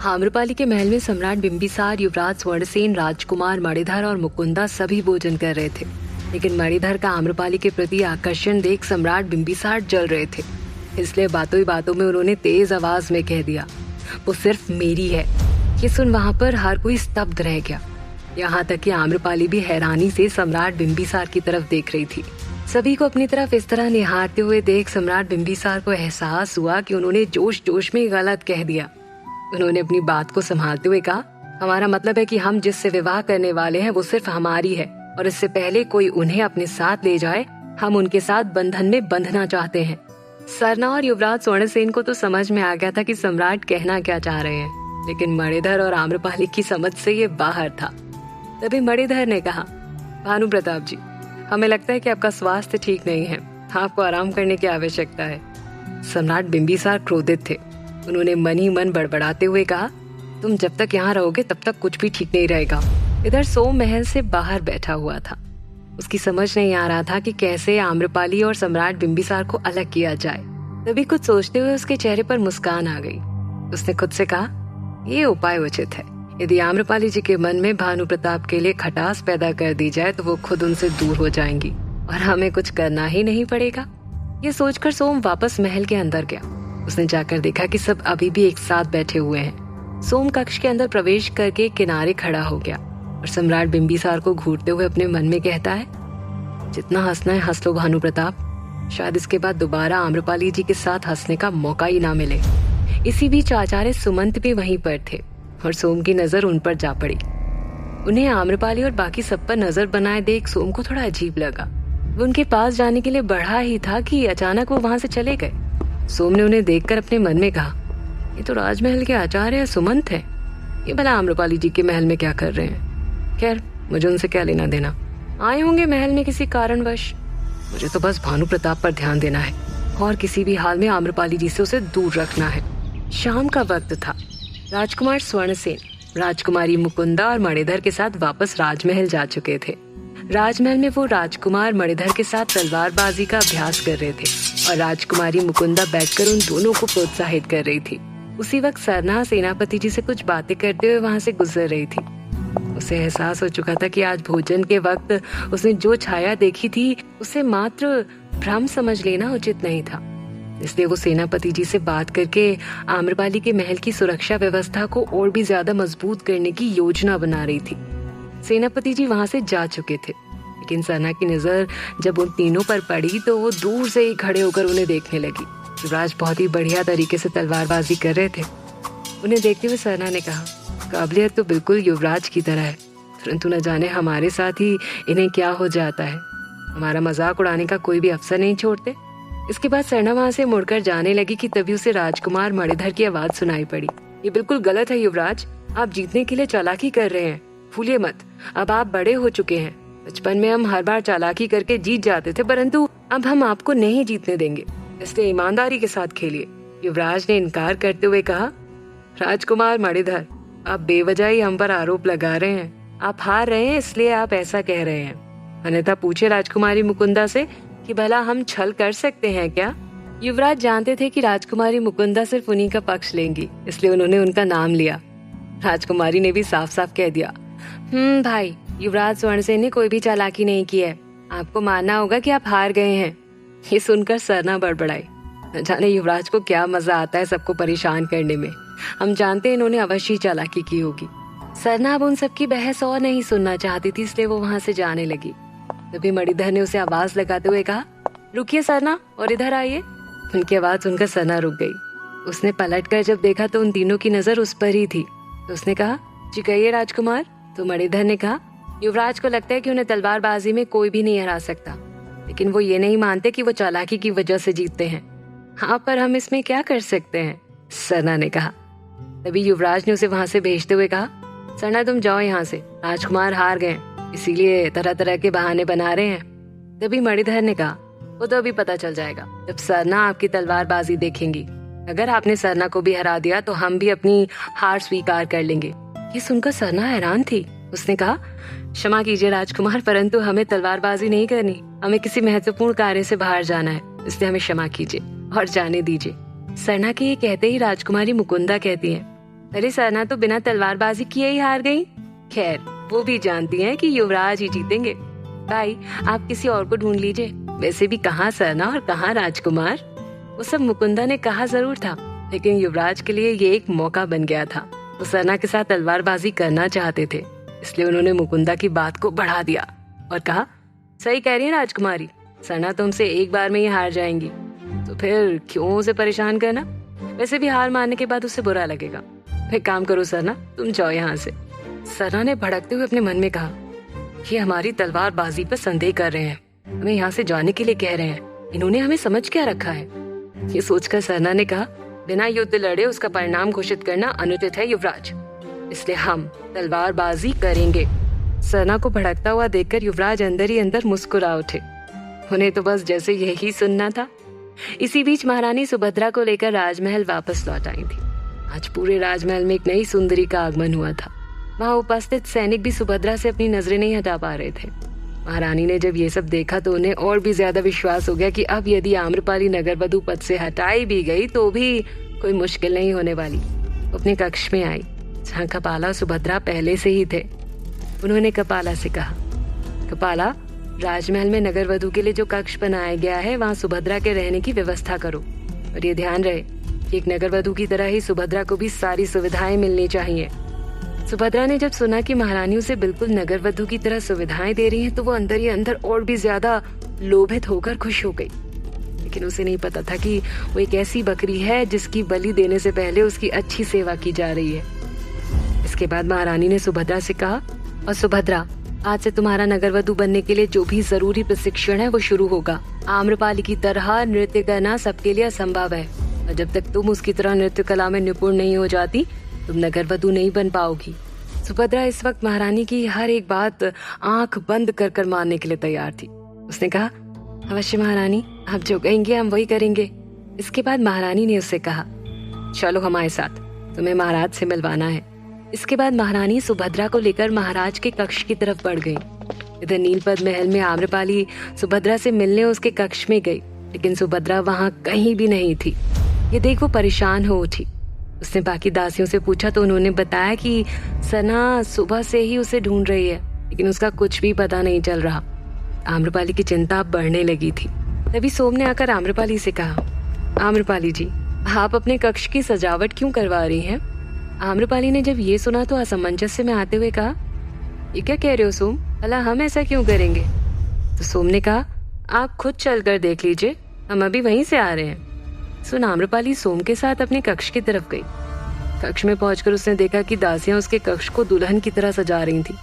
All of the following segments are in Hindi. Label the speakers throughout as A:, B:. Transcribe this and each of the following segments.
A: आम्रपाली के महल में सम्राट बिंबिसार, युवराज स्वर्णसेन, राजकुमार मणिधर और मुकुंदा सभी भोजन कर रहे थे। लेकिन मणिधर का आम्रपाली के प्रति आकर्षण देख सम्राट बिंबिसार जल रहे थे। इसलिए बातों ही बातों में उन्होंने तेज आवाज में कह दिया, वो सिर्फ मेरी है। ये सुन वहां पर हर कोई स्तब्ध रह गया। यहाँ तक कि आम्रपाली भी हैरानी से सम्राट बिंबिसार की तरफ देख रही थी। सभी को अपनी तरफ इस तरह निहारते हुए देख सम्राट बिंबिसार को एहसास हुआ कि उन्होंने जोश जोश में गलत कह दिया। उन्होंने अपनी बात को संभालते हुए कहा, हमारा मतलब है कि हम जिससे विवाह करने वाले हैं वो सिर्फ हमारी है, और इससे पहले कोई उन्हें अपने साथ ले जाए हम उनके साथ बंधन में बंधना चाहते हैं। सरना और युवराज स्वर्णसेन को तो समझ में आ गया था कि सम्राट कहना क्या चाह रहे हैं, लेकिन मणिधर और आम्रपाली की समझ से ये बाहर था। तभी मणिधर ने कहा, भानु प्रताप जी, हमें लगता है कि आपका स्वास्थ्य ठीक नहीं है, आपको आराम करने की आवश्यकता है। सम्राट बिंबिसार क्रोधित थे। उन्होंने मन ही मन बड़बड़ाते हुए कहा, तुम जब तक यहाँ रहोगे तब तक कुछ भी ठीक नहीं रहेगा। इधर सोम महल से बाहर बैठा हुआ था। उसकी समझ नहीं आ रहा था कि कैसे आम्रपाली और सम्राट बिंबिसार को अलग किया जाए। तभी कुछ सोचते हुए उसके चेहरे पर मुस्कान आ गई। उसने खुद से कहा, ये उपाय उचित है। यदि आम्रपाली जी के मन में भानु प्रताप के लिए खटास पैदा कर दी जाए तो वो खुद उनसे दूर हो जाएंगी और हमें कुछ करना ही नहीं पड़ेगा। ये सोचकर सोम वापस महल के अंदर गया। उसने जाकर देखा कि सब अभी भी एक साथ बैठे हुए हैं। सोम कक्ष के अंदर प्रवेश करके किनारे खड़ा हो गया और सम्राट बिंबिसार को घूरते हुए अपने मन में कहता है, जितना हंसना है हंस लो भानु प्रताप, शायद इसके बाद दोबारा आम्रपाली जी के साथ हंसने का मौका ही ना मिले। इसी बीच आचार्य सुमंत भी वहीं पर थे और सोम की नजर उन पर जा पड़ी। उन्हें आम्रपाली और बाकी सब पर नजर बनाए देख सोम को थोड़ा अजीब लगा। वो उनके पास जाने के लिए बढ़ा ही था कि अचानक वो वहां से चले गए। सोम ने उन्हें देखकर अपने मन में कहा, ये तो राजमहल के आचार्य सुमंत है, ये भला आम्रपाली जी के महल में क्या कर रहे हैं। खैर, मुझे उनसे क्या लेना देना, आए होंगे महल में किसी कारणवश। मुझे तो बस भानु प्रताप पर ध्यान देना है और किसी भी हाल में आम्रपाली जी से उसे दूर रखना है। शाम का वक्त था। राजकुमार स्वर्णसेन, राजकुमारी मुकुंदा और मणिधर के साथ वापस राजमहल जा चुके थे। राजमहल में वो राजकुमार मणिधर के साथ तलवारबाजी का अभ्यास कर रहे थे और राजकुमारी मुकुंदा बैठकर उन दोनों को प्रोत्साहित कर रही थी। उसी वक्त सरना सेनापति जी से कुछ बातें करते हुए वहां से गुजर रही थी। उसे एहसास हो चुका था कि आज भोजन के वक्त उसने जो छाया देखी थी उसे मात्र भ्रम समझ लेना उचित नहीं था। इसलिए वो सेनापति जी से बात करके आम्रपाली के महल की सुरक्षा व्यवस्था को और भी ज्यादा मजबूत करने की योजना बना रही थी। सेनापति जी वहां से जा चुके थे, लेकिन सरना की नजर जब उन तीनों पर पड़ी तो वो दूर से ही खड़े होकर उन्हें देखने लगी। युवराज बहुत ही बढ़िया तरीके से तलवारबाजी कर रहे थे। उन्हें देखते हुए सरना ने कहा, काबिलियत तो बिल्कुल युवराज की तरह है, परंतु न जाने हमारे साथ ही इन्हें क्या हो जाता है। हमारा मजाक उड़ाने का कोई भी अवसर नहीं छोड़ते। इसके बाद सरना वहां से मुड़कर जाने लगी कि तभी उसे राजकुमार मणिधर की आवाज सुनाई पड़ी। ये बिल्कुल गलत है युवराज, आप जीतने के लिए चालाकी कर रहे हैं, भूलिए मत। अब आप बड़े हो चुके हैं। बचपन में हम हर बार चालाकी करके जीत जाते थे, परंतु अब हम आपको नहीं जीतने देंगे, इसलिए ईमानदारी के साथ खेलिए। युवराज ने इनकार करते हुए कहा, राजकुमार मणिधर, आप बेवजह ही हम पर आरोप लगा रहे हैं। आप हार रहे हैं इसलिए आप ऐसा कह रहे हैं। अन्यथा पूछे राजकुमारी मुकुंदा से कि भला हम छल कर सकते हैं क्या। युवराज जानते थे कि राजकुमारी मुकुंदा सिर्फ उन्हीं का पक्ष लेंगी, इसलिए उन्होंने उनका नाम लिया। राजकुमारी ने भी साफ साफ कह दिया, भाई, युवराज स्वर्णसेन ने कोई भी चालाकी नहीं की है, आपको मानना होगा कि आप हार गए हैं। ये सुनकर सरना बड़बड़ाई, न जाने युवराज को क्या मजा आता है सबको परेशान करने में। हम जानते हैं इन्होंने अवश्य चालाकी की होगी। सरना अब उन सबकी बहस और नहीं सुनना चाहती थी, इसलिए वो वहां से जाने लगी। तभी मणिधर ने उसे आवाज लगाते हुए कहा, रुकिए सरना और इधर आइए। उनकी आवाज सुनकर सरना रुक गई। उसने पलटकर जब देखा तो उन तीनों की नजर उस पर ही थी। तो उसने कहा, जी कहिए राजकुमार। तो मणिधर ने कहा, युवराज को लगता है कि उन्हें तलवारबाजी में कोई भी नहीं हरा सकता, लेकिन वो ये नहीं मानते कि वो चालाकी की वजह से जीतते हैं। हाँ, पर हम इसमें क्या कर सकते हैं, सरना ने कहा। तभी युवराज ने उसे वहां से भेजते हुए कहा, सरना तुम जाओ यहाँ से, राजकुमार हार गए, इसीलिए तरह तरह के बहाने बना रहे हैं। तभी मणिधर ने कहा, वो तो अभी पता चल जाएगा जब सरना आपकी तलवारबाजी देखेंगी। अगर आपने सरना को भी हरा दिया तो हम भी अपनी हार स्वीकार कर लेंगे। ये सुनकर सरना हैरान थी। उसने कहा, क्षमा कीजिए राजकुमार, परंतु हमें तलवारबाजी नहीं करनी, हमें किसी महत्वपूर्ण कार्य से बाहर जाना है, इसलिए हमें क्षमा कीजिए और जाने दीजिए। सरना के ये कहते ही राजकुमारी मुकुंदा कहती है, अरे सरना तो बिना तलवारबाजी किए ही हार गई। खैर वो भी जानती हैं कि युवराज ही जीतेंगे। भाई आप किसी और को ढूंढ लीजिए। वैसे भी कहाँ सरना और कहाँ राजकुमार। वो सब मुकुंदा ने कहा जरूर था, लेकिन युवराज के लिए ये एक मौका बन गया था। वो सरना के साथ तलवारबाजी करना चाहते थे, इसलिए उन्होंने मुकुंदा की बात को बढ़ा दिया और कहा, सही कह रही है राजकुमारी, सरना तुमसे एक बार में ही हार जाएंगी, तो फिर क्यों उसे परेशान करना। वैसे भी हार मानने के बाद उसे बुरा लगेगा। फिर काम करो सरना, तुम जाओ यहाँ से। सरना ने भड़कते हुए अपने मन में कहा, ये हमारी तलवारबाजी पर संदेह कर रहे हैं, हमें यहाँ से जाने के लिए कह रहे हैं, इन्होंने हमें समझ क्या रखा है। ये सोचकर सरना ने कहा, बिना युद्ध लड़े उसका परिणाम घोषित करना अनुचित है युवराज, इसलिए हम तलवारबाजी करेंगे। सरना को भड़कता हुआ देखकर युवराज अंदर ही अंदर मुस्कुरा उठे। उन्हें तो बस जैसे यही सुनना था। इसी बीच महारानी सुभद्रा को लेकर राजमहल वापस लौट आई थी। आज पूरे राजमहल में एक नई सुंदरी का आगमन हुआ था। वहां उपस्थित सैनिक भी सुभद्रा से अपनी नजरें नहीं हटा पा रहे थे। महारानी ने जब ये सब देखा तो उन्हें और भी ज्यादा विश्वास हो गया कि अब यदि आम्रपाली नगरवधु पद से हटाई भी गई तो भी कोई मुश्किल नहीं होने वाली। अपने कक्ष में आई, जहाँ कपाला सुभद्रा पहले से ही थे। उन्होंने कपाला से कहा, कपाला, राजमहल में नगरवधु के लिए जो कक्ष बनाया गया है वहाँ सुभद्रा के रहने की व्यवस्था करो, और ये ध्यान रहे कि एक नगरवधु की तरह ही सुभद्रा को भी सारी सुविधाएं मिलनी चाहिए। सुभद्रा ने जब सुना कि महारानी उसे बिल्कुल नगरवधु की तरह सुविधाएं दे रही हैं, तो वो अंदर ही अंदर और भी ज्यादा लोभित होकर खुश हो गई। लेकिन उसे नहीं पता था कि वो एक ऐसी बकरी है जिसकी बलि देने से पहले उसकी अच्छी सेवा की जा रही है। इसके बाद महारानी ने सुभद्रा से कहा, और सुभद्रा, आज से तुम्हारा नगरवधु बनने के लिए जो भी जरूरी प्रशिक्षण है वो शुरू होगा। आम्रपाली की तरह नृत्य करना सबके लिए असंभव है, और जब तक तुम उसकी तरह नृत्य कला में निपुण नहीं हो जाती तुम नगरवधु नहीं बन पाओगी। सुभद्रा इस वक्त महारानी की हर एक बात आंख बंद कर कर मानने के लिए तैयार थी। उसने कहा, अवश्य महारानी, आप जो कहेंगे हम वही करेंगे। इसके बाद महारानी ने उससे कहा, चलो हमारे साथ, तुम्हें महाराज से मिलवाना है। इसके बाद महारानी सुभद्रा को लेकर महाराज के कक्ष की तरफ बढ़ गई। इधर नीलपत महल में आम्रपाली सुभद्रा से मिलने उसके कक्ष में गई, लेकिन सुभद्रा वहाँ कहीं भी नहीं थी। ये देख वो परेशान हो उठी। उसने बाकी दासियों से पूछा तो उन्होंने बताया कि सना सुबह से ही उसे ढूंढ रही है, लेकिन उसका कुछ भी पता नहीं चल रहा। आम्रपाली की चिंता अब बढ़ने लगी थी। तभी सोम ने आकर आम्रपाली से कहा, आम्रपाली जी, आप अपने कक्ष की सजावट क्यों करवा रही हैं? आम्रपाली ने जब ये सुना तो असमंजस में आते हुए कहा, ये क्या कह रहे हो सोम, भला हम ऐसा क्यों करेंगे? तो सोम ने कहा, आप खुद चल कर देख लीजिए, हम अभी वहीं से आ रहे हैं। सुन आम्रपाली सोम के साथ अपने कक्ष की तरफ गई। कक्ष में पहुंचकर उसने देखा कि दासियां उसके कक्ष को दुल्हन की तरह सजा रही थी।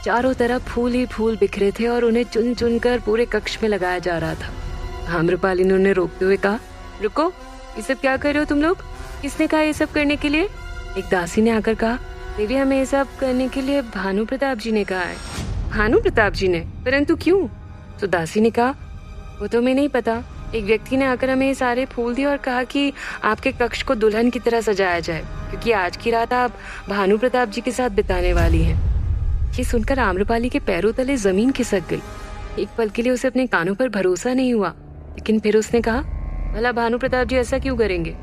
A: चारों तरफ फूल ही फूल बिखरे थे और उन्हें चुन चुन कर पूरे कक्ष में लगाया जा रहा था। आम्रपाली ने उन्हें रोकते हुए कहा, रुको, ये सब क्या कर रहे हो तुम लोग? किसने कहा ये सब करने के लिए? एक दासी ने आकर कहा, देवी, हमें ये सब करने के लिए भानु प्रताप जी ने कहा है। भानु प्रताप जी ने? परंतु क्यों? तो दासी ने कहा, वो तो मैं नहीं पता, एक व्यक्ति ने आकर हमें ये सारे फूल दिए और कहा कि आपके कक्ष को दुल्हन की तरह सजाया जाए, क्योंकि आज की रात आप भानु प्रताप जी के साथ बिताने वाली हैं। ये सुनकर आम्रपाली के पैरों तले जमीन खिसक गई। एक पल के लिए उसे अपने कानों पर भरोसा नहीं हुआ, लेकिन फिर उसने कहा, भला भानु प्रताप जी ऐसा क्यों करेंगे?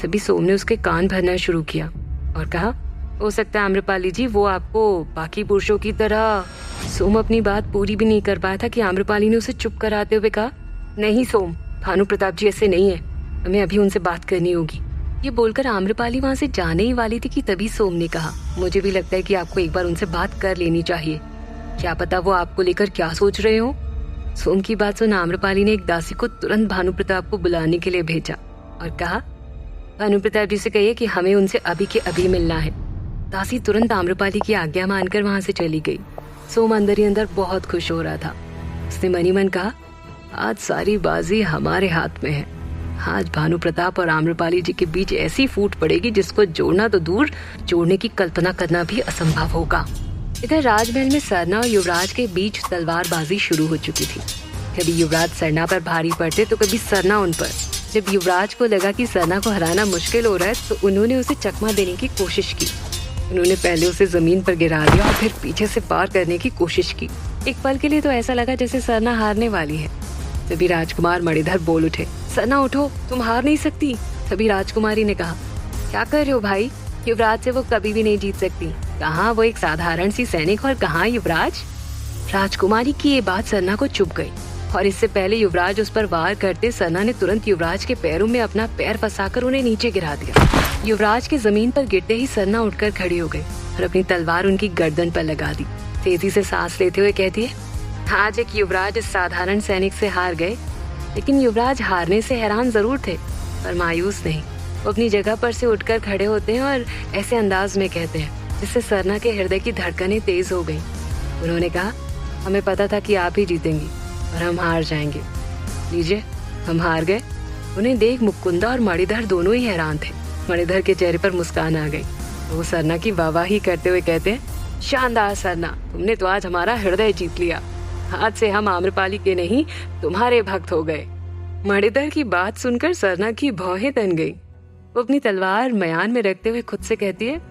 A: तभी सोम ने उसके कान भरना शुरू किया और कहा, हो सकता है आम्रपाली जी वो आपको बाकी पुरुषों की तरह। सोम अपनी बात पूरी भी नहीं कर पाया था कि आम्रपाली ने उसे चुप कराते हुए कहा, नहीं सोम, भानु प्रताप जी ऐसे नहीं है, हमें अभी उनसे बात करनी होगी। ये बोलकर आम्रपाली वहाँ से जाने ही वाली थी कि तभी सोम ने कहा, मुझे भी लगता है कि आपको एक बार उनसे बात कर लेनी चाहिए, क्या पता वो आपको लेकर क्या सोच रहे हो। सोम की बात सुन आम्रपाली ने एक दासी को तुरंत भानु प्रताप को बुलाने के लिए भेजा और कहा, भानु प्रताप जी से कहिए कि हमें उनसे अभी के अभी मिलना है। दासी तुरंत आम्रपाली की आज्ञा मानकर वहाँ से चली गई। सोम अंदर ही अंदर बहुत खुश हो रहा था। उसने मनी मन कहा, आज सारी बाजी हमारे हाथ में है। आज भानु प्रताप और आम्रपाली जी के बीच ऐसी फूट पड़ेगी जिसको जोड़ना तो दूर, जोड़ने की कल्पना करना भी असंभव होगा। इधर राजमहल में सरना और युवराज के बीच तलवारबाजी शुरू हो चुकी थी। कभी युवराज सरना पर भारी पड़ते तो कभी सरना उन पर। जब युवराज को लगा कि सरना को हराना मुश्किल हो रहा है तो उन्होंने उसे चकमा देने की कोशिश की। उन्होंने पहले उसे जमीन पर गिरा दिया और फिर पीछे से पार करने की कोशिश की। एक पल के लिए तो ऐसा लगा जैसे सरना हारने वाली है। तभी राजकुमार मणिधर बोल उठे, सरना उठो, तुम हार नहीं सकती। तभी राजकुमारी ने कहा, क्या कर रहे हो भाई, युवराज से वो कभी भी नहीं जीत सकती। कहाँ वो एक साधारण सी सैनिक और कहाँ युवराज। राजकुमारी की ये बात सरना को चुभ गई और इससे पहले युवराज उस पर वार करते सरना ने तुरंत युवराज के पैरों में अपना पैर फंसाकर उन्हें नीचे गिरा दिया। युवराज की जमीन पर गिरते ही सरना उठकर खड़ी हो गई और अपनी तलवार उनकी गर्दन पर लगा दी। तेजी से सांस लेते हुए कहती है, आज एक युवराज इस साधारण सैनिक से हार गए, लेकिन युवराज हारने से हैरान जरूर थे पर मायूस नहीं। वो अपनी जगह पर से उठकर खड़े होते हैं और ऐसे अंदाज में कहते हैं जिससे सरना के हृदय की धड़कनें तेज हो गईं। उन्होंने कहा, हमें पता था कि आप ही जीतेंगी और हम हार जाएंगे। लीजिए, हम हार गए। उन्हें देख मुकुंदा और मणिधर दोनों ही हैरान थे। मणिधर के चेहरे पर मुस्कान आ गई। वो सरना की वाहवाही करते हुए कहते हैं, शानदार सरना, तुमने तो आज हमारा हृदय जीत लिया। आज से हम आम्रपाली के नहीं तुम्हारे भक्त हो गए। मणिधर की बात सुनकर सरना की भौहें तन गई। वो अपनी तलवार म्यान में रखते हुए खुद से कहती है,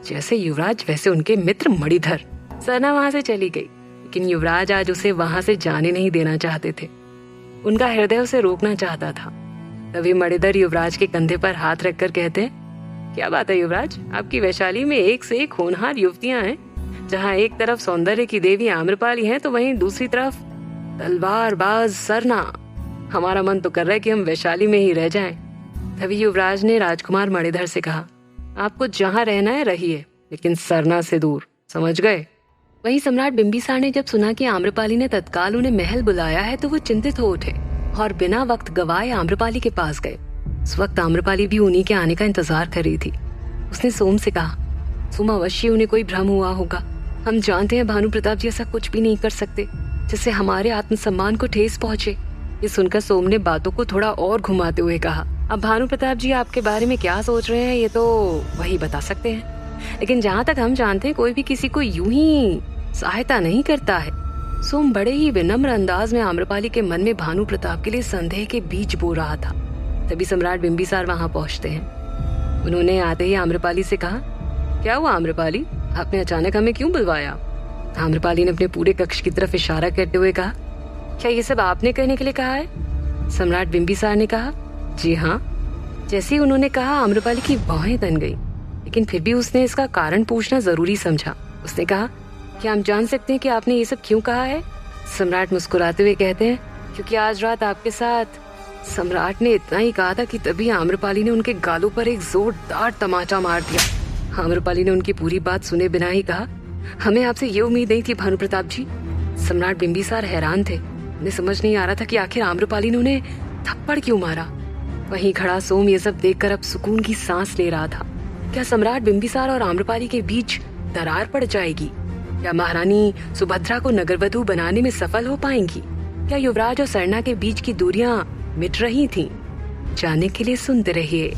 A: जैसे युवराज वैसे उनके मित्र मणिधर। सरना वहां से चली गई, लेकिन युवराज आज उसे वहां से जाने नहीं देना चाहते थे। उनका हृदय उसे रोकना चाहता था। तभी मणिधर युवराज के कंधे पर हाथ रखकर कहते हैं, क्या बात है युवराज, आपकी वैशाली में एक से एक होनहार युवतियां हैं। जहाँ एक तरफ सौंदर्य की देवी आम्रपाली है तो वहीं दूसरी तरफ तलवारबाज सरना। हमारा मन तो कर रहा है कि हम वैशाली में ही रह जाएं। तभी युवराज ने राजकुमार मणिधर से कहा, आपको जहाँ रहना है रहिए, लेकिन सरना से दूर, समझ गए। वहीं सम्राट बिंबिसार ने जब सुना कि आम्रपाली ने तत्काल उन्हें महल बुलाया है तो वो चिंतित हो उठे और बिना वक्त गवाए आम्रपाली के पास गए। उस वक्त आम्रपाली भी उन्हीं के आने का इंतजार कर रही थी। उसने सोम से कहा, सोम, अवश्य उन्हें कोई भ्रम हुआ होगा। हम जानते हैं भानु प्रताप जी ऐसा कुछ भी नहीं कर सकते जिससे हमारे आत्मसम्मान को ठेस पहुंचे। ये सुनकर सोम ने बातों को थोड़ा और घुमाते हुए कहा, अब भानु प्रताप जी आपके बारे में क्या सोच रहे हैं ये तो वही बता सकते हैं, लेकिन जहाँ तक हम जानते हैं कोई भी किसी को यूं ही सहायता नहीं करता है। सोम बड़े ही विनम्र अंदाज में आम्रपाली के मन में भानु प्रताप के लिए संदेह के बीज बो रहा था। तभी सम्राट बिंबिसार वहां पहुंचते हैं। उन्होंने आते ही आम्रपाली से कहा, क्या हुआ आम्रपाली, आपने अचानक हमें क्यों बुलवाया। आम्रपाली ने अपने पूरे कक्ष की तरफ इशारा करते हुए कहा, क्या ये सब आपने कहने के लिए कहा है। सम्राट बिंबिसार ने कहा, जी हाँ। जैसे ही उन्होंने कहा आम्रपाली की बाहें तन गई, लेकिन फिर भी उसने इसका कारण पूछना जरूरी समझा। उसने कहा, क्या हम जान सकते हैं कि आपने ये सब क्यों कहा है। सम्राट मुस्कुराते हुए कहते हैं, क्योंकि आज रात आपके साथ। सम्राट ने इतना ही कहा था कि तभी आम्रपाली ने उनके गालों पर एक जोरदार तमाचा मार दिया। आम्रपाली ने उनकी पूरी बात सुने बिना ही कहा, हमें आपसे ये उम्मीद नहीं थी भानु प्रताप जी। सम्राट बिंबिसार हैरान थे। उन्हें समझ नहीं आ रहा था कि आखिर आम्रपाली ने उन्हें थप्पड़ क्यों मारा। वहीं खड़ा सोम ये सब देखकर अब सुकून की सांस ले रहा था। क्या सम्राट बिंबिसार और आम्रपाली के बीच दरार पड़ जाएगी? क्या महारानी सुभद्रा को नगरवधु बनाने में सफल हो पाएंगी? क्या युवराज और सरना के बीच की दूरियां मिट रही थीं? जानने के लिए सुनते रहिए।